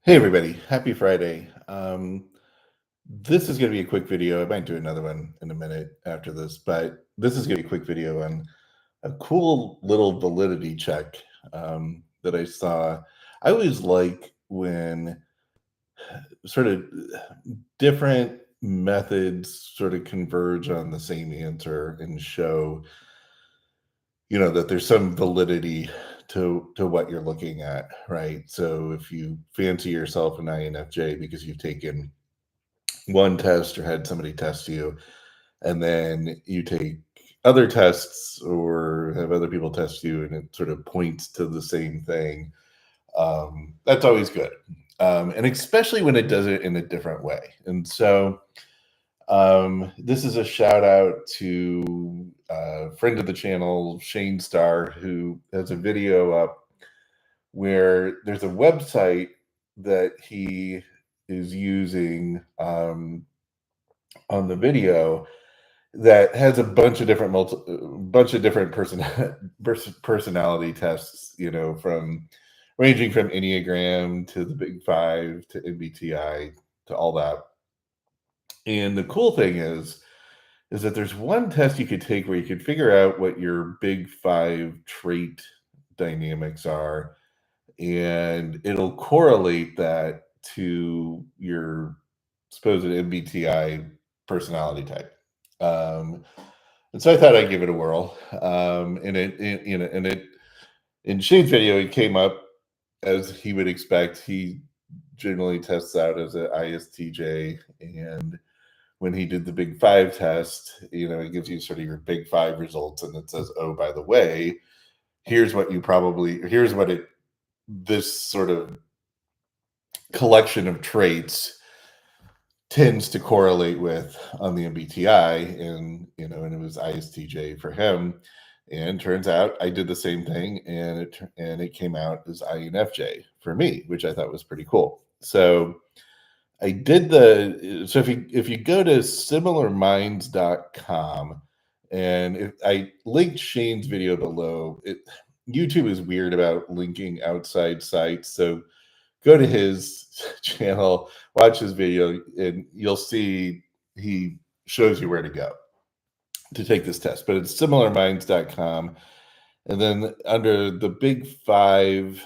Hey everybody, happy Friday. This is going to be a quick video. I might do another one in a minute after this, but this is going to be a quick video on a cool little validity check that I saw. I always like when sort of different methods sort of converge on the same answer and show, that there's some validity to what you're looking at, right? So if you fancy yourself an INFJ because you've taken one test or had somebody test you, and then you take other tests or have other people test you, and it sort of points to the same thing. That's always good. And especially when it does it in a different way. And so this is a shout out to a friend of the channel, Shane Starr, who has a video up where there's a website that he is using on the video that has a bunch of different personality tests, from ranging from Enneagram to the Big Five to MBTI to all that. And the cool thing is that there's one test you could take where you could figure out what your Big Five trait dynamics are, and it'll correlate that to your supposed MBTI personality type. Um, and so I thought I'd give it a whirl. And in Shane's video, it came up as he would expect. He generally tests out as an ISTJ, and when he did the Big Five test, it gives you sort of your Big Five results, and it says, "Oh, by the way, here's what this sort of collection of traits tends to correlate with on the MBTI," and it was ISTJ for him. And turns out I did the same thing, and it came out as INFJ for me, which I thought was pretty cool. So if you go to similarminds.com, and I linked Shane's video below. YouTube is weird about linking outside sites, so go to his channel, watch his video, and you'll see he shows you where to go to take this test. But it's similarminds.com. And then under the Big Five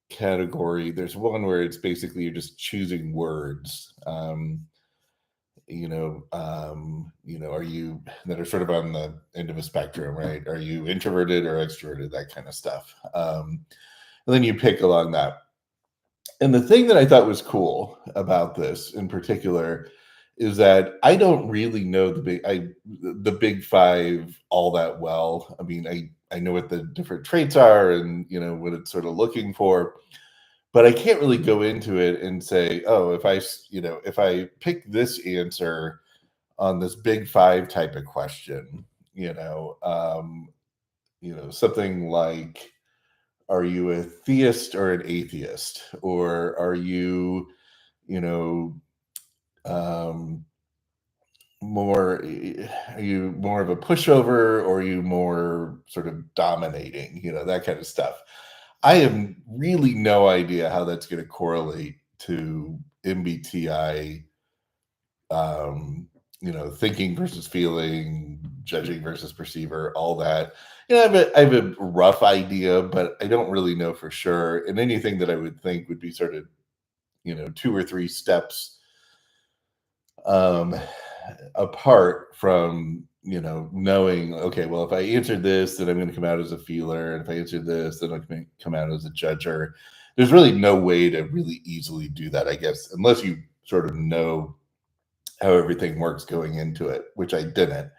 category, there's one where it's basically you're just choosing words. Are you that are sort of on the end of a spectrum, right? Are you introverted or extroverted? That kind of stuff. And then you pick along that. And the thing that I thought was cool about this in particular is that I don't really know the Big Five all that well. I mean, I know what the different traits are and what it's sort of looking for, but I can't really go into it and say, oh, if I pick this answer on this Big Five type of question, something like, are you a theist or an atheist? Or are you, you know, um, are you more of a pushover, or are you more sort of dominating, that kind of stuff. I have really no idea how that's going to correlate to MBTI, thinking versus feeling, judging versus perceiver, all that. I have a rough idea, but I don't really know for sure. And anything that I would think would be sort of, two or three steps um, apart from, knowing, okay, well, if I answered this, then I'm going to come out as a feeler. And if I answered this, then I'm going to come out as a judger. There's really no way to really easily do that, I guess, unless you sort of know how everything works going into it, which I didn't.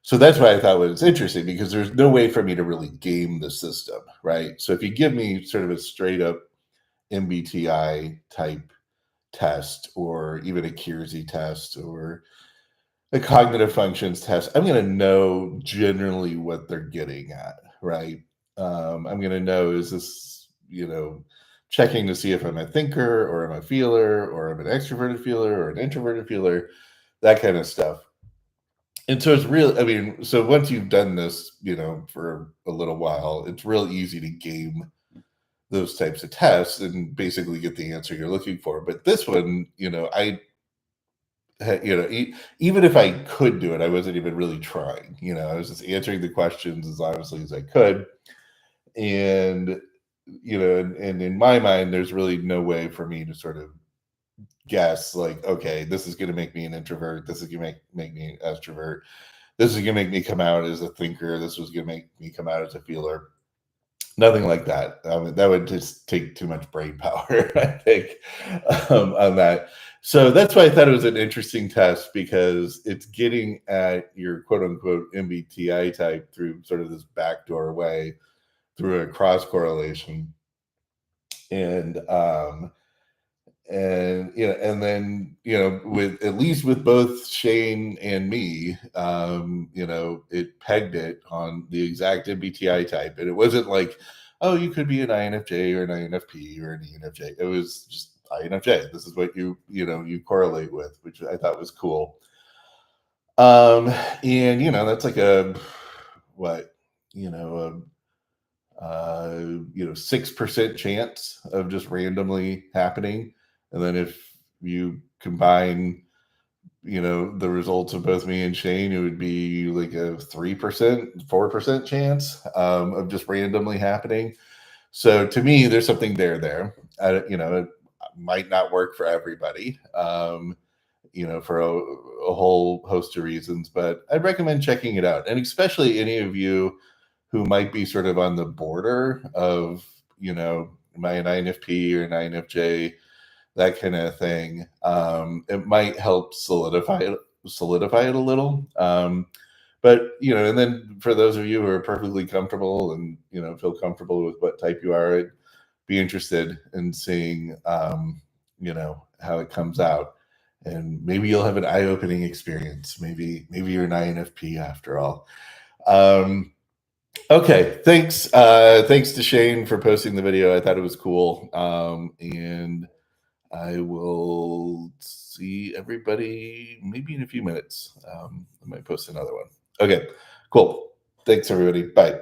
So that's why I thought it was interesting, because there's no way for me to really game the system, right? So if you give me sort of a straight up MBTI type test, or even a Keirsey test, or a cognitive functions test, I'm going to know generally what they're getting at, right? I'm going to know, is this, checking to see if I'm a thinker or I'm a feeler or I'm an extroverted feeler or an introverted feeler, that kind of stuff. And so it's real. I mean, so once you've done this, for a little while, it's real easy to game those types of tests and basically get the answer you're looking for. But this one, even if I could do it, I wasn't even really trying. I was just answering the questions as honestly as I could. And, and in my mind, there's really no way for me to sort of guess, like, okay, this is going to make me an introvert. This is going to make me an extrovert. This is going to make me come out as a thinker. This was going to make me come out as a feeler. Nothing like that. That would just take too much brain power, I think, on that. So that's why I thought it was an interesting test, because it's getting at your quote unquote MBTI type through sort of this backdoor way, through a cross correlation. And then with, at least with both Shane and me, it pegged it on the exact MBTI type. And it wasn't like, oh, you could be an INFJ or an INFP or an ENFJ. It was just INFJ. This is what you correlate with, which I thought was cool. And that's like a what, you know, 6% chance of just randomly happening. And then if you combine, the results of both me and Shane, it would be like a 3%, 4% chance of just randomly happening. So to me, there's something there. It might not work for everybody, for a whole host of reasons, but I'd recommend checking it out. And especially any of you who might be sort of on the border of, am I an INFP or an INFJ, that kind of thing. It might help solidify it a little. But and then for those of you who are perfectly comfortable and feel comfortable with what type you are, I'd be interested in seeing how it comes out. And maybe you'll have an eye-opening experience. Maybe you're an INFP after all. Okay, thanks. Thanks to Shane for posting the video. I thought it was cool. And I will see everybody maybe in a few minutes. I might post another one. Okay, cool. Thanks, everybody. Bye.